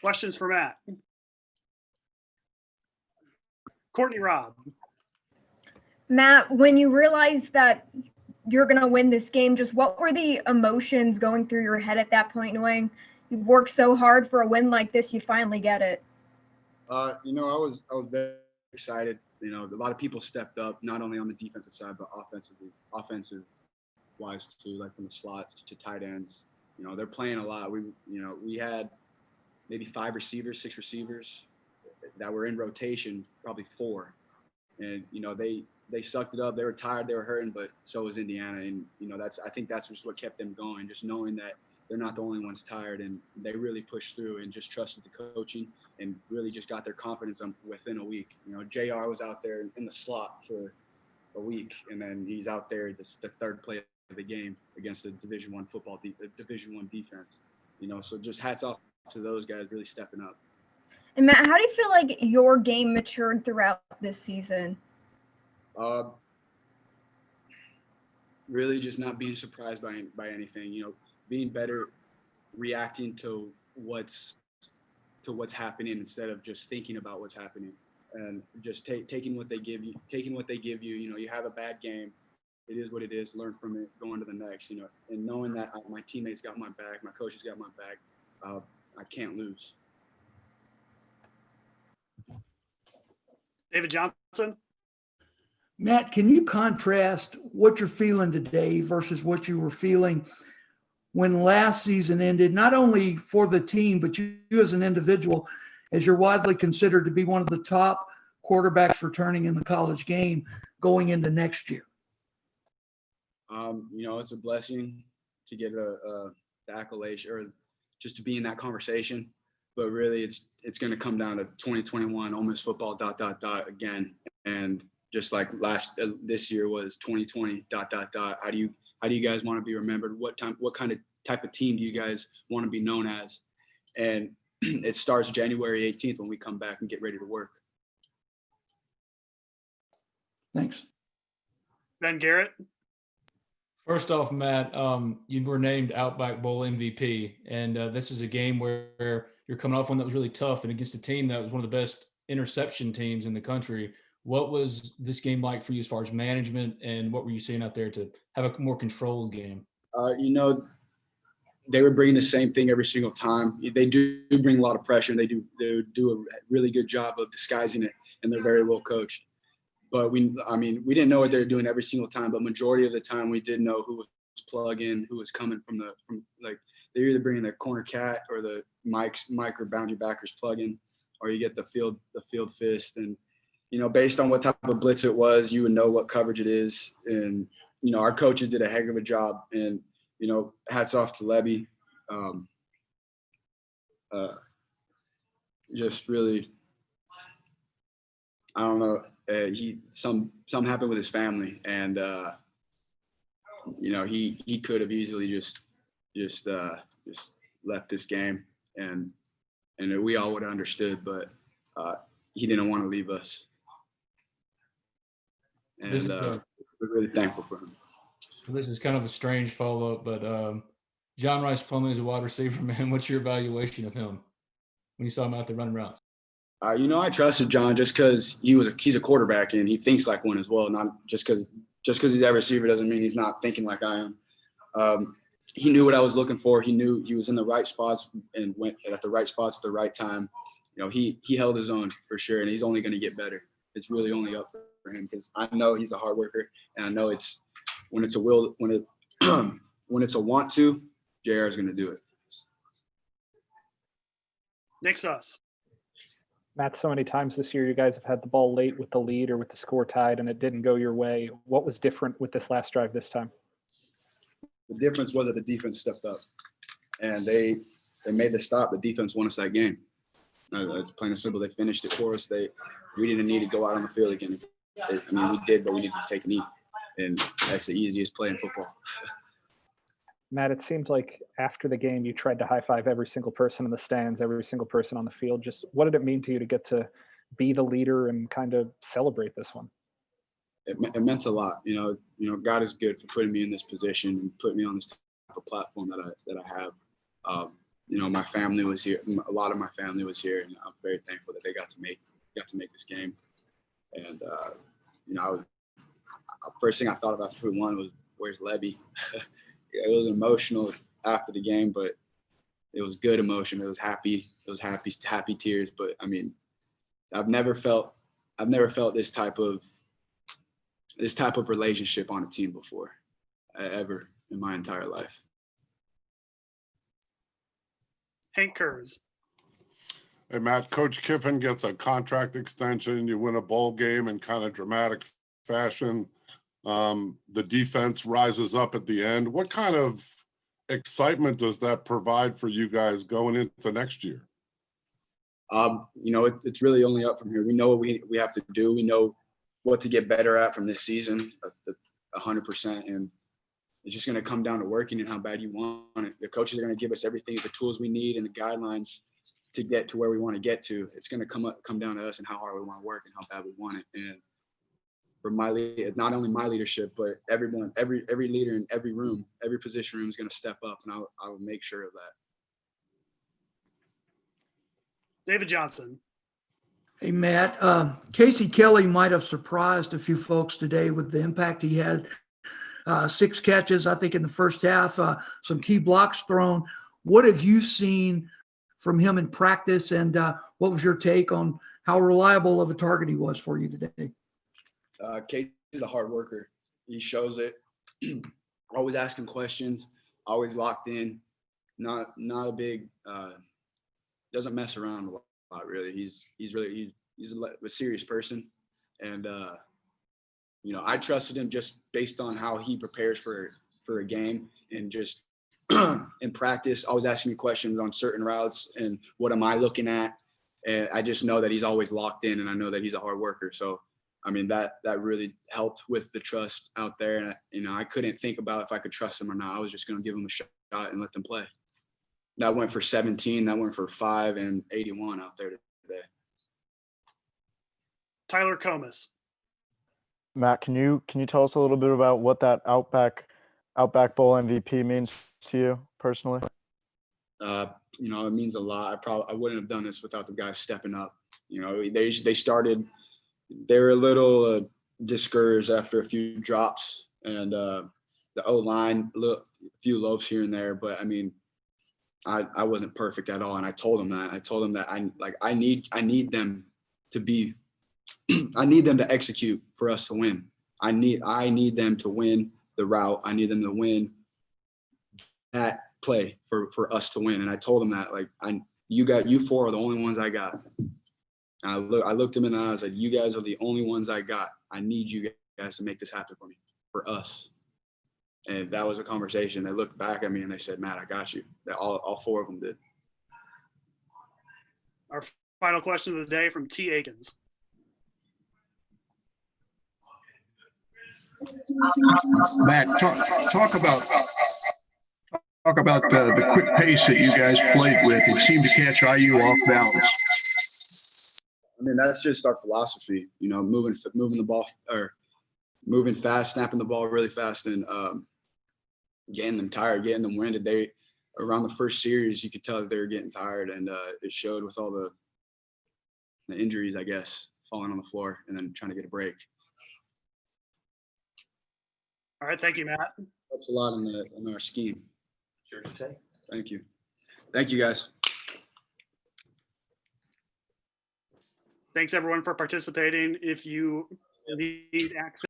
Questions for Matt. Courtney Robb. Matt, when you realized that you're going to win this game, just what were the emotions going through your head at that point, knowing you've worked so hard for a win like this, you finally get it? I was very excited. A lot of people stepped up, not only on the defensive side, but offensive wise too, like from the slots to tight ends. They're playing a lot. We had maybe 6 receivers that were in rotation, probably 4. And, they sucked it up. They were tired, they were hurting, but so was Indiana. And, I think that's just what kept them going, just knowing that they're not the only ones tired, and they really pushed through and just trusted the coaching and really just got their confidence within a week. JR was out there in the slot for a week, and then he's out there the third play of the game against the Division I defense. So just hats off to those guys really stepping up. And Matt, how do you feel like your game matured throughout this season? Really just not being surprised by anything, being better, reacting to what's happening instead of just thinking about what's happening, and just taking what they give you. You have a bad game, it is what it is. Learn from it, go on to the next. And knowing that my teammates got my back, my coaches got my back, I can't lose. David Johnson. Matt, can you contrast what you're feeling today versus what you were feeling when last season ended, not only for the team, but you as an individual, as you're widely considered to be one of the top quarterbacks returning in the college game going into next year? It's a blessing to get the accolade or just to be in that conversation. But really, it's going to come down to 2021 Ole Miss football ... again, and just like this year was 2020 ... How do you guys want to be remembered? What kind of type of team do you guys want to be known as? And it starts January 18th when we come back and get ready to work. Thanks. Ben Garrett. First off, Matt, you were named Outback Bowl MVP, and this is a game where you're coming off one that was really tough and against a team that was one of the best interception teams in the country. What was this game like for you as far as management, and what were you seeing out there to have a more controlled game? They were bringing the same thing every single time. They do bring a lot of pressure, and they do a really good job of disguising it, and they're very well coached. But we didn't know what they were doing every single time, but majority of the time we did know who was plug-in, who was coming from they're either bringing the corner cat or the Mike or boundary backers plug-in, or you get the field fist. And, based on what type of blitz it was, you would know what coverage it is. And, our coaches did a heck of a job. And, hats off to Lebby. Just really, I don't know. Something happened with his family, and he could have easily just left this game, and we all would have understood, but he didn't want to leave us, and we're really thankful for him. This is kind of a strange follow-up, but John Rice Plumlee is a wide receiver, man. What's your evaluation of him when you saw him out there running routes? I trusted John just because he's a quarterback and he thinks like one as well. Not just because he's a receiver doesn't mean he's not thinking like I am. He knew what I was looking for. He knew he was in the right spots and went at the right spots at the right time. He held his own for sure, and he's only going to get better. It's really only up for him because I know he's a hard worker, and I know when it's a want to, JR is going to do it. Nick Suss. Matt, so many times this year you guys have had the ball late with the lead or with the score tied and it didn't go your way. What was different with this last drive this time? The difference was that the defense stepped up and they made the stop. The defense won us that game. It's plain and simple. They finished it for us. We didn't need to go out on the field again. We did, but we needed to take a knee. And that's the easiest play in football. Matt, it seemed like after the game, you tried to high-five every single person in the stands, every single person on the field. Just what did it mean to you to get to be the leader and kind of celebrate this one? It meant a lot. God is good for putting me in this position and putting me on this type of platform that I have. my family was here. A lot of my family was here, and I'm very thankful that they got to make this game. And first thing I thought about for one was, where's Levy? It was emotional after the game, but it was good emotion. It was happy tears. But I mean, I've never felt this type of relationship on a team before, ever in my entire life. Hank Kurz. Hey, Matt, Coach Kiffin gets a contract extension. You win a bowl game in kind of dramatic fashion. The defense rises up at the end. What kind of excitement does that provide for you guys going into next year? It's really only up from here. We know what we have to do. We know what to get better at from this season, 100%. And it's just going to come down to working and how bad you want it. The coaches are going to give us everything, the tools we need and the guidelines to get to where we want to get to. It's going to come down to us and how hard we want to work and how bad we want it. And for not only my leadership, but everyone, every leader in every room, every position room is going to step up, and I will make sure of that. David Johnson. Hey, Matt, Casey Kelly might have surprised a few folks today with the impact he had. 6 catches, I think, in the first half, some key blocks thrown. What have you seen from him in practice, and what was your take on how reliable of a target he was for you today? Casey's a hard worker. He shows it. Always asking questions, always locked in. Not a big doesn't mess around a lot, really. He's a serious person, and I trusted him just based on how he prepares for a game, and just in practice, always asking me questions on certain routes and what am I looking at. And I just know that he's always locked in, and I know that he's a hard worker. So, I mean, that really helped with the trust out there. And, I couldn't think about if I could trust him or not. I was just going to give him a shot and let them play. That went for 17. That went for 5 and 81 out there today. Tyler Comas. Matt, can you tell us a little bit about what that Outback Bowl MVP means to you personally? It means a lot. I wouldn't have done this without the guys stepping up. They were a little discouraged after a few drops, and the O-line, a few loafs here and there. But I mean, I wasn't perfect at all, and I told them that. I told them that I need them to be. I need them to execute for us to win. I need them to win the route. I need them to win that play for us to win. And I told them that, you 4 are the only ones I got. I looked them in the eyes, like, you guys are the only ones I got. I need you guys to make this happen for me, for us. And that was a conversation. They looked back at me and they said, Matt, I got you. All 4 of them did. Our final question of the day from T. Akins. Matt, talk about the quick pace that you guys played with. It seemed to catch IU off balance. I mean, that's just our philosophy, moving the ball, or moving fast, snapping the ball really fast, and getting them tired, getting them winded. Around the first series, you could tell that they were getting tired, and it showed with all the injuries, I guess, falling on the floor and then trying to get a break. All right. Thank you, Matt. Helps a lot in our scheme. Sure to say. Thank you. Thank you, guys. Thanks, everyone, for participating. If you need access